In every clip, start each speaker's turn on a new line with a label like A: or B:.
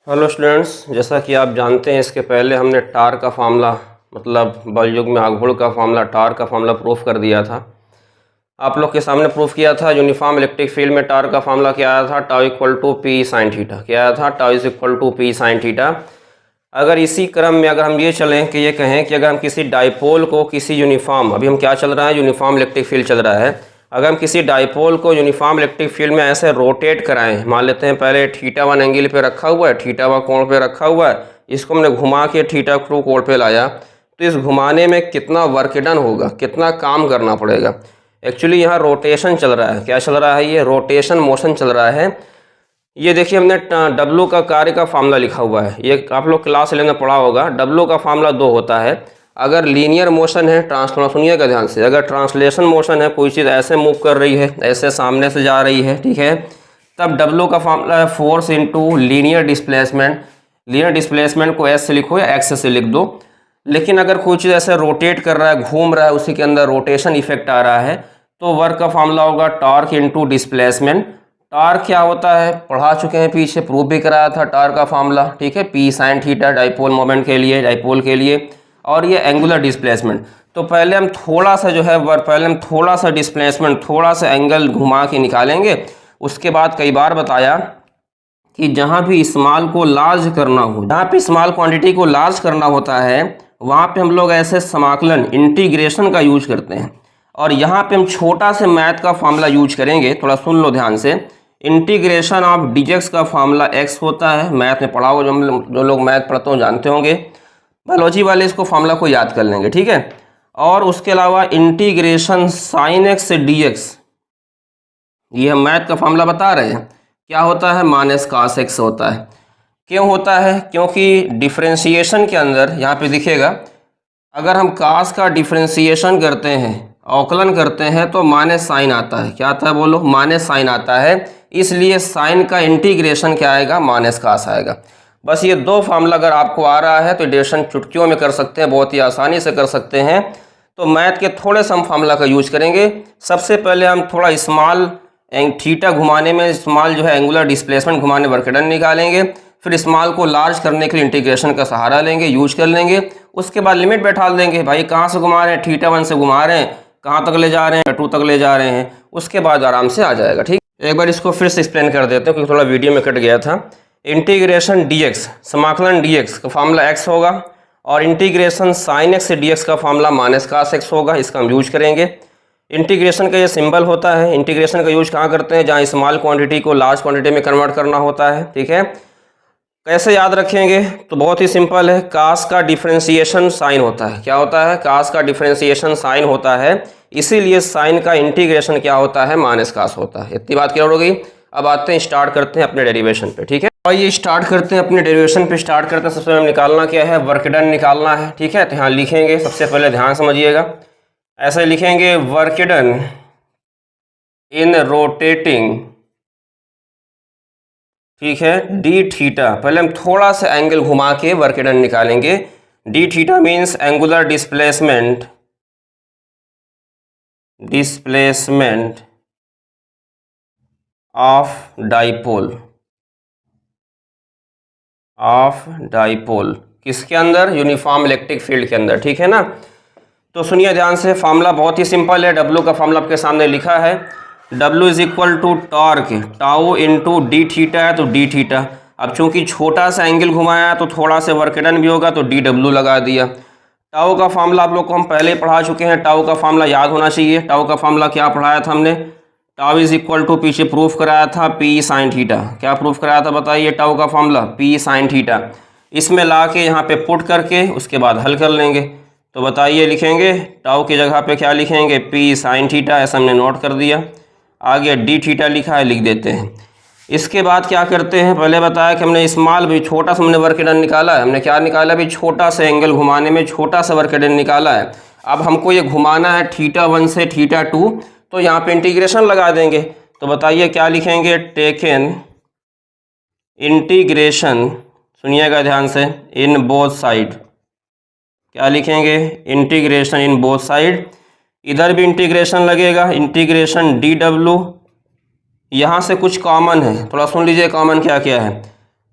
A: Hello students, जैसा कि आप जानते हैं इसके पहले हमने टार का फार्मूला मतलब बलयुग में आघूर्ण का फार्मूला टार का फार्मूला प्रूफ कर दिया था। आप लोग के सामने प्रूफ किया था। यूनिफॉर्म इलेक्ट्रिक फील्ड में टार का फार्मूला क्या आया था? Tau equal to P sine theta. क्या आया था? Tau is equal to P sine theta. अगर इसी क्रम में अगर हम ये चलें कि ये कहें कि अगर हम किसी डाइपोल को किसी यूनिफॉर्म, अभी हम क्या चल रहा है, यूनिफॉर्म इलेक्ट्रिक फील्ड चल रहा है, अगर हम किसी डाइपोल को यूनिफॉर्म इलेक्ट्रिक फील्ड में ऐसे रोटेट कराएं, मान लेते हैं पहले θ1 एंगल पे रखा हुआ है, θ1 कोण पे रखा हुआ है, इसको हमने घुमा के θ2 कोण पे लाया, तो इस घुमाने में कितना वर्क डन होगा, कितना काम करना पड़ेगा। एक्चुअली यहाँ रोटेशन चल रहा है। क्या चल रहा है? ये रोटेशन मोशन चल रहा है। ये देखिए हमने W का कार्य का फार्मूला लिखा हुआ है, ये आप लोग क्लास 11 में पढ़ा होगा। W का फार्मूला 2 होता है। अगर लीनियर मोशन है, सुनिएगा ध्यान से, अगर ट्रांसलेशन मोशन है, कोई चीज़ ऐसे मूव कर रही है, ऐसे सामने से जा रही है, ठीक है, तब W का फार्मूला है force into linear displacement. Linear displacement को S से लिखो या X से लिख दो। लेकिन अगर कोई चीज़ ऐसे रोटेट कर रहा है, घूम रहा है, उसी के अंदर रोटेशन इफेक्ट आ रहा है, तो वर्क का फार्मूला होगा टॉर्क इंटू डिस्प्लेसमेंट। टार्क क्या होता है पढ़ा चुके हैं, पीछे प्रूफ भी कराया था टार्क का फार्मूला, ठीक है, P sine theta dipole moment के लिए, डाइपोल के लिए, और ये एंगुलर डिस्प्लेसमेंट। तो पहले हम थोड़ा सा जो है पहले हम थोड़ा सा डिस्प्लेसमेंट, थोड़ा सा एंगल घुमा के निकालेंगे। उसके बाद कई बार बताया कि जहाँ भी स्मॉल को लार्ज करना हो, जहाँ पे स्मॉल क्वांटिटी को लार्ज करना होता है, वहाँ पे हम लोग ऐसे समाकलन इंटीग्रेशन का यूज करते हैं। और यहाँ पे हम छोटा से मैथ का फार्मूला यूज करेंगे, थोड़ा सुन लो ध्यान से। इंटीग्रेशन ऑफ dx का फार्मूला x होता है, मैथ में पढ़ा हो, जो लोग मैथ पढ़ते हो जानते होंगे। बायोलॉजी वाले इसको फार्मूला को याद कर लेंगे, ठीक है। और उसके अलावा इंटीग्रेशन साइन x से dx, ये हम मैथ का फार्मूला बता रहे हैं, क्या होता है? माइनस cos x होता है। क्यों होता है? क्योंकि डिफ्रेंशिएशन के अंदर यहाँ पे दिखेगा, अगर हम cos का डिफ्रेंशिएशन करते हैं, अवकलन करते हैं, तो माइनस साइन आता है। क्या आता है? बोलो, माइनस साइन आता है। इसलिए साइन का इंटीग्रेशन क्या आएगा? माइनस cos आएगा। बस ये 2 फार्मूला अगर आपको आ रहा है तो इंटीग्रेशन चुटकियों में कर सकते हैं, बहुत ही आसानी से कर सकते हैं। तो मैथ के थोड़े से हम फार्मूला का यूज करेंगे। सबसे पहले हम थोड़ा स्मॉल थीटा घुमाने में, स्मॉल जो है एंगुलर डिस्प्लेसमेंट घुमाने वर्क डन निकालेंगे। फिर स्मॉल को लार्ज करने के लिए इंटीग्रेशन का सहारा लेंगे, यूज कर लेंगे। उसके बाद लिमिट बैठा देंगे, भाई कहाँ से घुमा रहे हैं, θ1 से घुमा रहे हैं, कहाँ तक ले जा रहे हैं, 2 तक ले जा रहे हैं। उसके बाद आराम से आ जाएगा, ठीक। एक बार इसको फिर से एक्सप्लेन कर देते हैं क्योंकि थोड़ा वीडियो में कट गया था। इंटीग्रेशन dx, समाकलन dx का फार्मूला x होगा, और इंटीग्रेशन साइन x से dx का फार्मूला माइनस cos x होगा। इसका हम यूज करेंगे। इंटीग्रेशन का ये सिंबल होता है। इंटीग्रेशन का यूज कहाँ करते हैं? जहाँ स्मॉल क्वांटिटी को लार्ज क्वांटिटी में कन्वर्ट करना होता है, ठीक है। कैसे याद रखेंगे? तो बहुत ही सिंपल है, cos का डिफरेंशिएशन साइन होता है। क्या होता है? cos का डिफरेंशिएशन साइन होता है। इसीलिए साइन का इंटीग्रेशन क्या होता है? माइनस cos होता है। इतनी बात क्लियर हो गई। अब आते हैं, स्टार्ट करते हैं अपने डेरिवेशन पे, ठीक है। और ये स्टार्ट करते हैं अपने डेरिवेशन पे, स्टार्ट करते हैं। सबसे पहले निकालना क्या है? वर्क डन निकालना है, ठीक है। तो यहाँ लिखेंगे, सबसे पहले ध्यान समझिएगा, ऐसे लिखेंगे वर्क डन इन रोटेटिंग, ठीक है, डी थीटा। पहले हम थोड़ा सा एंगल घुमा के वर्क डन निकालेंगे। D theta means angular displacement, displacement of dipole, of dipole किसके अंदर? यूनिफॉर्म इलेक्ट्रिक फील्ड के अंदर, ठीक है ना। तो सुनिए ध्यान से, फार्मूला बहुत ही सिंपल है। W का फार्मूला आपके सामने लिखा है, W is equal to torque tau into D theta है, तो डी थीटा। अब चूंकि छोटा सा एंगल घुमाया है तो थोड़ा सा वर्क डन भी होगा, तो DW लगा दिया। टाउ का फार्मूला आप लोग को हम पहले ही पढ़ा चुके हैं, टाउ का फार्मूला याद होना चाहिए। टाउ का फार्मूला क्या पढ़ाया था हमने? टाउ इज इक्वल टू, पीछे प्रूफ कराया था, पी साइन थीटा। क्या प्रूफ कराया था बताइए? टाउ का फार्मूला पी साइन थीटा। इसमें ला के यहाँ पे पुट करके उसके बाद हल कर लेंगे। तो बताइए, लिखेंगे टाउ की जगह पे क्या लिखेंगे? पी साइन थीटा, ऐसा हमने नोट कर दिया। आगे डी थीटा लिखा है, लिख देते हैं। इसके बाद क्या करते हैं? पहले बताया कि हमने स्मॉल भी, छोटा सा हमने वर्क डन निकाला है। हमने क्या निकाला? भी छोटा सा एंगल घुमाने में छोटा सा वर्क डन निकाला है। अब हमको ये घुमाना है θ1 से θ2, तो यहाँ पे इंटीग्रेशन लगा देंगे। तो बताइए क्या लिखेंगे? टेकन इंटीग्रेशन, सुनिएगा ध्यान से, इन बोथ साइड। क्या लिखेंगे? Integration in both side. इधर भी इंटीग्रेशन लगेगा, इंटीग्रेशन DW। यहाँ से कुछ कॉमन है, थोड़ा सुन लीजिए कॉमन क्या क्या है।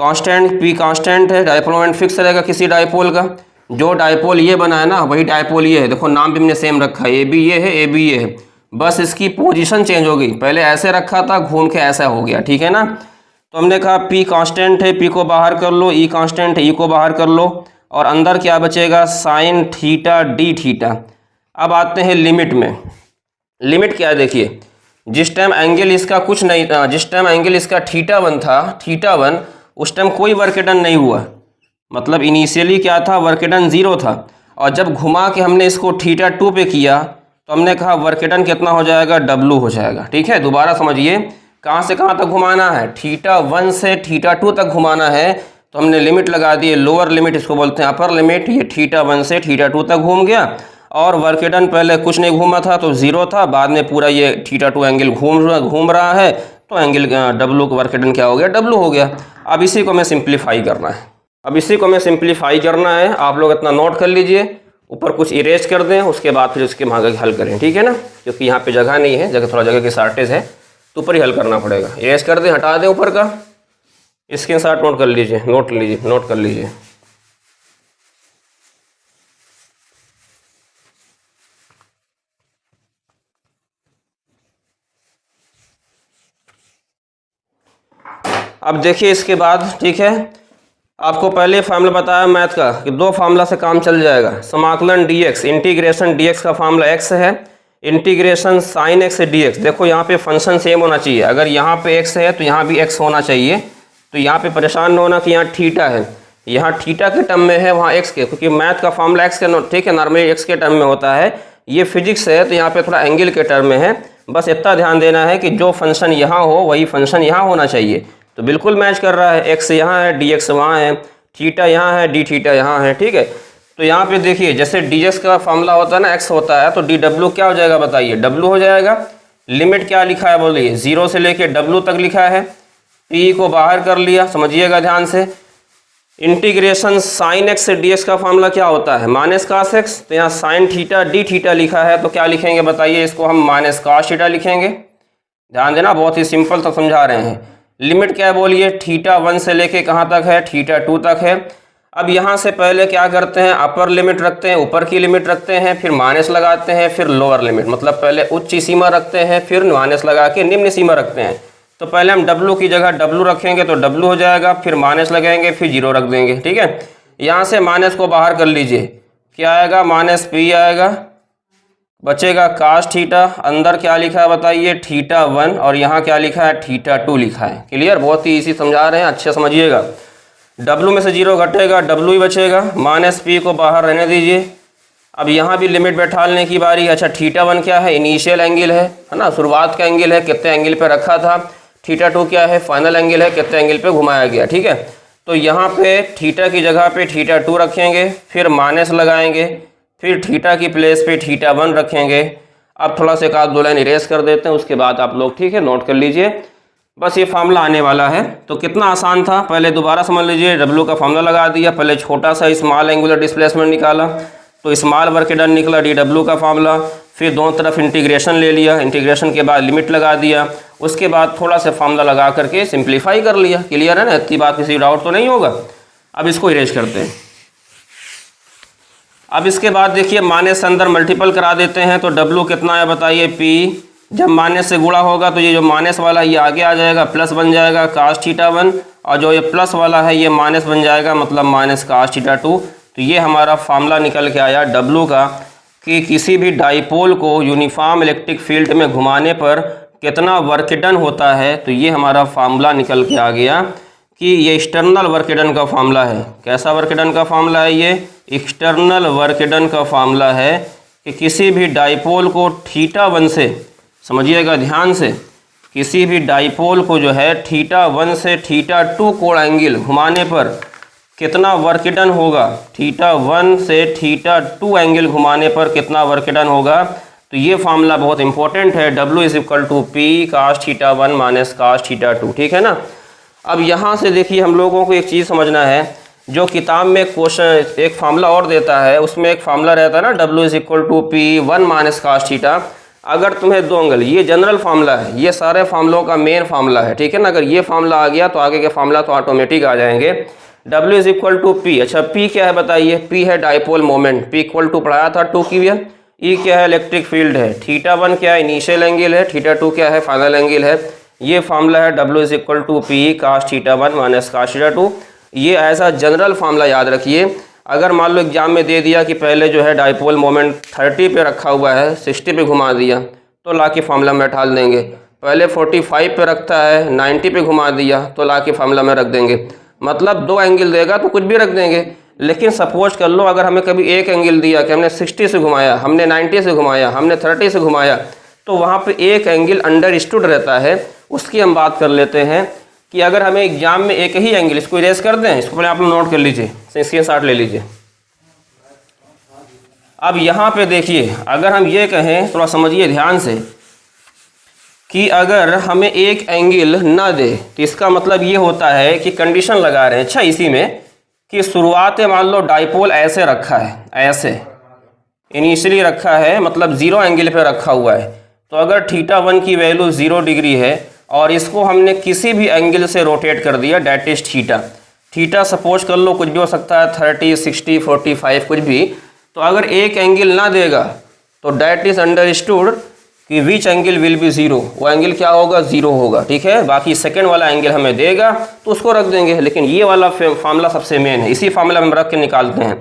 A: कांस्टेंट, पी कांस्टेंट है, डायपोल मोमेंट फिक्स रहेगा किसी डायपोल का। जो डायपोल ये बना है ना वही डायपोल ये है, देखो नाम भी हमने सेम रखा है, ए बी ये है, ए बी ये है, बस इसकी पोजीशन चेंज हो गई, पहले ऐसे रखा था घूम के ऐसा हो गया, ठीक है ना। तो हमने कहा पी कांस्टेंट है, पी को बाहर कर लो, ई कांस्टेंट है, ई को बाहर कर लो, और अंदर क्या बचेगा साइन थीटा डी थीटा। अब आते हैं लिमिट में। लिमिट क्या है देखिए, जिस टाइम एंगल इसका कुछ नहीं था, जिस टाइम एंगल इसका θ1 था, θ1 उस टाइम कोई वर्क डन नहीं हुआ, मतलब इनिशियली क्या था वर्क डन 0 था, और जब घुमा के हमने इसको θ2 पे किया तो हमने कहा वर्क डन कितना हो जाएगा, W हो जाएगा, ठीक है। दोबारा समझिए कहाँ से कहाँ तक घुमाना है, θ1 से θ2 तक घुमाना है, तो हमने लिमिट लगा दी, लोअर लिमिट इसको बोलते हैं अपर लिमिट, ये θ1 से θ2 तक घूम गया, और वर्क डन पहले कुछ नहीं घूमा था तो 0 था, बाद में पूरा ये θ2 एंगल घूम रहा है, तो एंगल W वर्क डन क्या हो गया, W हो गया। अब इसी को हमें सिंप्लीफाई करना है, अब इसी को हमें सिंप्लीफाई करना है। आप लोग इतना नोट कर लीजिए, ऊपर कुछ इरेज कर दें, उसके बाद फिर उसके आगे हल करें, ठीक है ना, क्योंकि यहाँ पे जगह नहीं है, थोड़ा जगह की शॉर्टेज है, तो ऊपर ही हल करना पड़ेगा। इरेज कर दें, हटा दें ऊपर का, स्क्रीनशॉट नोट कर लीजिए, नोट कर लीजिए। अब देखिए इसके बाद, ठीक है, आपको पहले फार्मूला बताया मैथ का कि 2 फार्मूला से काम चल जाएगा। समाकलन dx, इंटीग्रेशन dx का फार्मूला x है, इंटीग्रेशन साइन x dx। देखो यहाँ पे फंक्शन सेम होना चाहिए, अगर यहाँ पे x है तो यहाँ भी x होना चाहिए, तो यहाँ पे परेशान न होना कि यहाँ थीटा है, यहाँ थीटा के टर्म में है, वहाँ x के, क्योंकि मैथ का फार्मूला x के, ठीक है, नॉर्मली x के टर्म में होता है, ये फिजिक्स है तो यहाँ पे थोड़ा एंगल के टर्म में है। बस इतना ध्यान देना है कि जो फंक्शन यहाँ हो वही फंक्शन यहाँ होना चाहिए, तो बिल्कुल मैच कर रहा है, x यहाँ है, dx वहाँ है, थीटा यहाँ है, डी थीटा यहाँ है, ठीक है। तो यहाँ पे देखिए जैसे dx का फार्मूला होता है ना, x होता है, तो dw क्या हो जाएगा बताइए, w हो जाएगा। लिमिट क्या लिखा है बोलिए, 0 से लेके w तक लिखा है, p को बाहर कर लिया, समझिएगा ध्यान से। इंटीग्रेशन साइन x से dx का फार्मूला क्या होता है, माइनस कास x, तो यहाँ साइन थीटा डी थीटा लिखा है, तो क्या लिखेंगे बताइए, इसको हम माइनस कास थीटा लिखेंगे। ध्यान देना, बहुत ही सिंपल तो समझा रहे हैं। लिमिट क्या है बोलिए, θ1 से लेके कहाँ तक है, θ2 तक है। अब यहाँ से पहले क्या करते हैं, अपर लिमिट रखते हैं, ऊपर की लिमिट रखते हैं, फिर माइनस लगाते हैं, फिर लोअर लिमिट, मतलब पहले उच्च सीमा रखते हैं, फिर माइनस लगा के निम्न सीमा रखते हैं। तो पहले हम W की जगह W रखेंगे तो W हो जाएगा, फिर माइनस लगाएंगे, फिर 0 रख देंगे, ठीक है। यहाँ से माइनस को बाहर कर लीजिए, क्या आएगा, माइनस p आएगा, बचेगा कास थीटा, अंदर क्या लिखा है बताइए, θ1, और यहाँ क्या लिखा है, θ2 लिखा है। क्लियर, बहुत ही इजी समझा रहे हैं, अच्छे समझिएगा। W में से 0 घटेगा, W ही बचेगा, माइनस p को बाहर रहने दीजिए। अब यहाँ भी लिमिट बैठाने की बारी है। अच्छा, θ1 क्या है, इनिशियल एंगल है ना, शुरुआत का एंगल है, कितने एंगल पे रखा था। θ2 क्या है, फाइनल एंगल है, कितने एंगल पे घुमाया गया, ठीक है। तो यहाँ पे थीटा की जगह पे θ2 रखेंगे, फिर माइनस लगाएंगे, फिर थीटा की प्लेस पे θ1 रखेंगे। अब थोड़ा सा एक आध 2 लाइन इरेज कर देते हैं, उसके बाद आप लोग, ठीक है, नोट कर लीजिए। बस ये फार्मूला आने वाला है, तो कितना आसान था, पहले दोबारा समझ लीजिए। W का फार्मूला लगा दिया, पहले छोटा सा स्मॉल एंगुलर डिस्प्लेसमेंट निकाला, तो स्मॉल वर्क डन निकला dW का फार्मूला, फिर दोनों तरफ इंटीग्रेशन ले लिया, इंटीग्रेशन के बाद लिमिट लगा दिया, उसके बाद थोड़ा सा फार्मूला लगा करके सिंप्लीफाई कर लिया। क्लियर है ना, इतनी बात, किसी डाउट तो नहीं होगा। अब इसको इरेज करते हैं। अब इसके बाद देखिए माइनस से अंदर मल्टीपल करा देते हैं, तो W कितना है बताइए, P। जब माइनस से गुणा होगा तो ये जो माइनस वाला ये आगे आ जाएगा, प्लस बन जाएगा कास θ1, और जो ये प्लस वाला है ये माइनस बन जाएगा, मतलब माइनस कास θ2। तो ये हमारा फार्मूला निकल के आया W का, कि किसी भी डाइपोल को यूनिफॉर्म इलेक्ट्रिक फील्ड में घुमाने पर कितना वर्क डन होता है। तो ये हमारा फार्मूला निकल के आ गया कि ये एक्सटर्नल वर्क डन का फार्मूला है। कैसा वर्क डन का फार्मूला है, ये एक्सटर्नल वर्क डन का फार्मूला है कि किसी भी डाइपोल को θ1 से, समझिएगा ध्यान से, किसी भी डाइपोल को जो है θ1 से θ2 कोण एंगल घुमाने पर कितना वर्क डन होगा, θ1 से θ2 एंगल घुमाने पर कितना वर्क डन होगा। तो ये फार्मूला बहुत इंपॉर्टेंट है, W = P cos θ1 minus cos θ2, ठीक है ना। अब यहाँ से देखिए हम लोगों को एक चीज़ समझना है, जो किताब में क्वेश्चन एक फार्मूला और देता है, उसमें एक फार्मूला रहता है ना, W = P1 माइनस cos θ। अगर तुम्हें दो एंगल, ये जनरल फार्मूला है, ये सारे फार्मूलों का मेन फार्मूला है, ठीक है ना। अगर ये फार्मूला आ गया तो आगे के फार्मूला तो ऑटोमेटिक आ जाएंगे। W is equal to P. अच्छा P क्या है बताइए? P है dipole moment, P equal to पढ़ाया था 2 की है। E क्या है? इलेक्ट्रिक फील्ड है। θ1 क्या है? इनिशियल एंगल है। θ2 क्या है? फाइनल एंगल है। ये फार्मूला है W is equal to P cos θ1 minus cos θ2। ये ऐसा जनरल फार्मूला याद रखिए। अगर मान लो एग्जाम में दे दिया कि पहले जो है डाइपोल मोमेंट 30 पे रखा हुआ है, 60 पे घुमा दिया तो ला के फार्मूला में ढाल देंगे। पहले 45 पे रखता है, 90 पे घुमा दिया तो ला के फार्मूला में रख देंगे। मतलब दो एंगल देगा तो कुछ भी रख देंगे। लेकिन सपोज कर लो अगर हमें कभी एक एंगल दिया कि हमने 60 से घुमाया, हमने 90 से घुमाया, हमने 30 से घुमाया, तो वहाँ पे एक एंगल अंडरस्टूड रहता है। उसकी हम बात कर लेते हैं कि अगर हमें एग्जाम में एक ही एंगल, इसको इरेज कर दें, इसको पहले आप लोग नोट कर लीजिए, स्क्रीनशॉट ले लीजिए। अब यहाँ पे देखिए, अगर हम ये कहें, थोड़ा समझिए ध्यान से, कि अगर हमें एक एंगल ना दे तो इसका मतलब ये होता है कि कंडीशन लगा रहे हैं। अच्छा इसी में कि शुरुआत में मान लो डाइपोल ऐसे रखा है, ऐसे इनिशियली रखा है, मतलब 0 एंगल पे रखा हुआ है। तो अगर θ1 की वैल्यू 0 डिग्री है और इसको हमने किसी भी एंगल से रोटेट कर दिया, डैट इज थीटा सपोज कर लो कुछ भी हो सकता है, 30, 60, 45 कुछ भी। तो अगर एक एंगल ना देगा तो डैट इज अंडरस्टूड कि विच एंगल विल बी 0, वो एंगल क्या होगा? 0 होगा, ठीक है। बाकी सेकंड वाला एंगल हमें देगा तो उसको रख देंगे। लेकिन ये वाला फार्मूला सबसे मेन है, इसी फार्मूला में रख के निकालते हैं।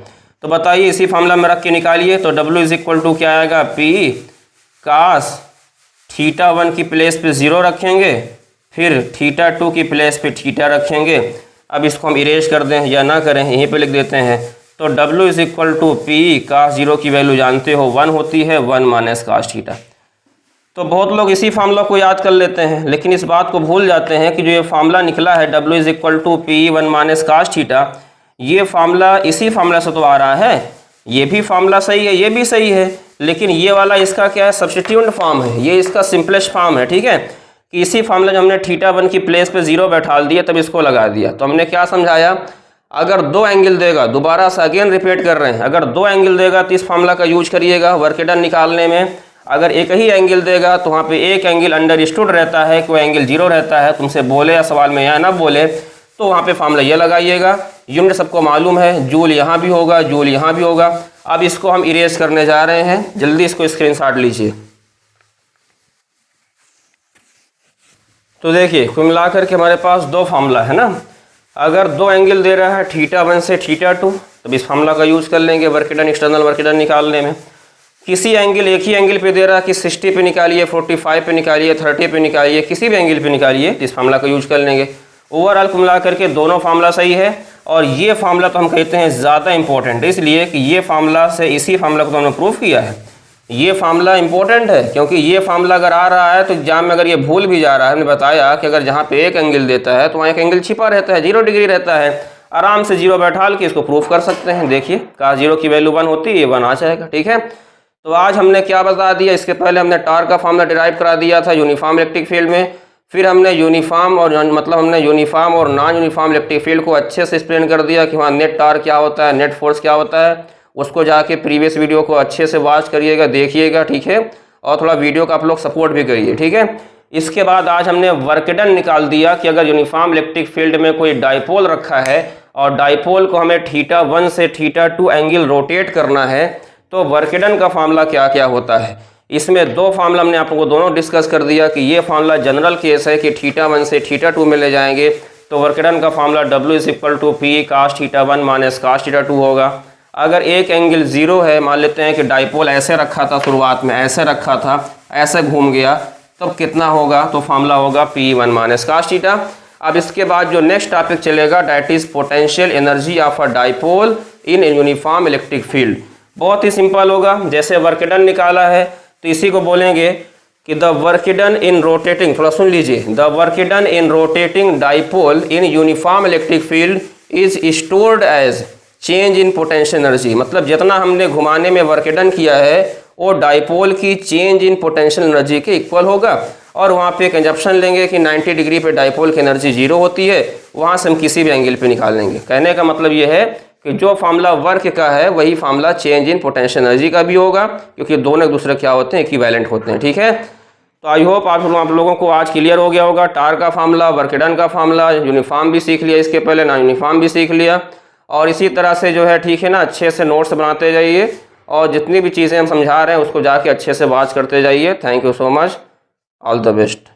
A: तो बताइए इसी फार्मूला में रख के निकालिए। तो W इज इक्वल टू क्या आएगा? P कास θ1 की प्लेस पे 0 रखेंगे, फिर θ2 की प्लेस पे थीटा रखेंगे। अब इसको हम इरेज कर दें या ना करें, यहीं पे लिख देते हैं। तो W is equal to P cos 0 की वैल्यू जानते हो 1 होती है, 1 माइनस कास थीटा। तो बहुत लोग इसी फार्मूला को याद कर लेते हैं, लेकिन इस बात को भूल जाते हैं कि जो ये फार्मूला निकला है W is equal to P 1 minus cos theta, ये फार्मूला इसी फार्मूला से तो आ रहा है। ये भी फार्मूला सही है, ये भी सही है, लेकिन ये वाला इसका क्या है? सब्स्टिट्यूट फॉर्म है, ये इसका सिंपलेस्ट फॉर्म है, ठीक है। कि इसी फार्मूला जब हमने θ1 की प्लेस पे 0 बैठा दिया तब इसको लगा दिया। तो हमने क्या समझाया? अगर दो एंगल देगा, दोबारा से अगेन रिपीट कर रहे हैं, अगर दो एंगल देगा तो इस फार्मूला का यूज करिएगा वर्क डन निकालने में। अगर एक ही एंगल देगा तो वहाँ पे एक एंगल अंडरस्टूड रहता है कि वो एंगल 0 रहता है, तुमसे बोले या सवाल में या ना बोले, तो वहाँ पे फार्मूला ये लगाइएगा। यूनिट सबको मालूम है, जूल यहाँ भी होगा, जूल यहाँ भी होगा। अब इसको हम इरेज करने जा रहे हैं, जल्दी इसको स्क्रीनशॉट लीजिए। तो देखिए कुल मिलाकर के हमारे पास दो फार्मूला है ना। अगर दो एंगल दे रहा है θ1 से θ2, तब इस फार्मूला का यूज कर लेंगे work done, external work done निकालने में। किसी एंगल, एक ही एंगल पे दे रहा है कि 60 पे निकालिए, 45 पे निकालिए, 30 पे निकालिए, किसी भी एंगल पे निकालिए, इस फार्मूला का यूज कर लेंगे। ओवरऑल कुल मिला करके दोनों फार्मूला सही है। और ये फार्मूला तो हम कहते हैं ज़्यादा इंपॉर्टेंट, इसलिए कि ये फार्मूला से इसी फार्मूला को तो हमने प्रूफ किया है। ये फार्मूला इंपॉर्टेंट है क्योंकि ये फार्मूला अगर आ रहा है तो एग्जाम में अगर ये भूल भी जा रहा है, हमने बताया कि अगर जहाँ पे एक एंगल देता है तो वहाँ एक एंगल छिपा रहता है, 0 डिग्री रहता है। आराम से 0 बैठाल के इसको प्रूफ कर सकते हैं। देखिए कास 0 की वैल्यू 1 होती है, ये 1 आ जाएगा, ठीक है। तो आज हमने क्या बता दिया? इसके पहले हमने टार्क का फार्मूला डिराइव करा दिया था यूनिफॉर्म इलेक्ट्रिक फील्ड में। फिर हमने यूनिफॉर्म और हमने यूनिफॉर्म और नॉन यूनिफॉर्म इलेक्ट्रिक फील्ड को अच्छे से एक्सप्लेन कर दिया कि वहाँ नेट टार्क क्या होता है, नेट फोर्स क्या होता है। उसको जाके प्रीवियस वीडियो को अच्छे से वॉच करिएगा, देखिएगा, ठीक है। और थोड़ा वीडियो का आप लोग सपोर्ट भी करिए, ठीक है। इसके बाद आज हमने वर्क डन निकाल दिया कि अगर यूनिफॉर्म इलेक्ट्रिक फील्ड में कोई डाइपोल रखा है और डाइपोल को हमें θ1 से θ2 एंगल रोटेट करना है तो वर्क डन का फार्मूला क्या क्या होता है। इसमें दो फार्मूला हमने आप लोगों को दोनों डिस्कस कर दिया कि ये फार्मूला जनरल केस है कि θ1 से θ2 में ले जाएंगे तो वर्क डन का formula W is equal to P cos θ1 minus cos θ2 होगा। अगर एक एंगल 0 है, मान लेते हैं कि डाइपोल ऐसे रखा था, शुरुआत में ऐसे रखा था, ऐसे घूम गया, तब कितना होगा? तो फार्मूला होगा P1 माइनस कास थीटा। अब इसके बाद जो नेक्स्ट टॉपिक चलेगा that is potential energy of a dipole in uniform electric field. बहुत ही सिंपल होगा, जैसे वर्क डन निकाला है तो इसी को बोलेंगे कि the work done in rotating, थोड़ा सुन लीजिए, the work done in rotating dipole in uniform electric field is stored as change in potential energy. मतलब जितना हमने घुमाने में वर्क डन किया है वो डाइपोल की चेंज इन पोटेंशियल एनर्जी के इक्वल होगा। और वहाँ पे एक कंजप्शन लेंगे कि 90 डिग्री पे डाइपोल की एनर्जी 0 होती है, वहाँ से हम किसी भी एंगल पे निकाल लेंगे। कहने का मतलब ये है कि जो फार्मूला वर्क का है वही formula change in potential energy का भी होगा, क्योंकि दोनों एक दूसरे क्या होते हैं, इक्विवेलेंट होते हैं। ठीक है, तो आई होप आप लोगों को आज क्लियर हो गया होगा। टार्क का फार्मूला, वर्क डन का फार्मूला, यूनिफॉर्म भी सीख लिया इसके पहले, ना यूनिफॉर्म भी सीख लिया। और इसी तरह से जो है ठीक है ना, अच्छे से नोट्स बनाते जाइए और जितनी भी चीज़ें हम समझा रहे हैं उसको जाके अच्छे से वॉच करते जाइए। Thank you so much, all the best.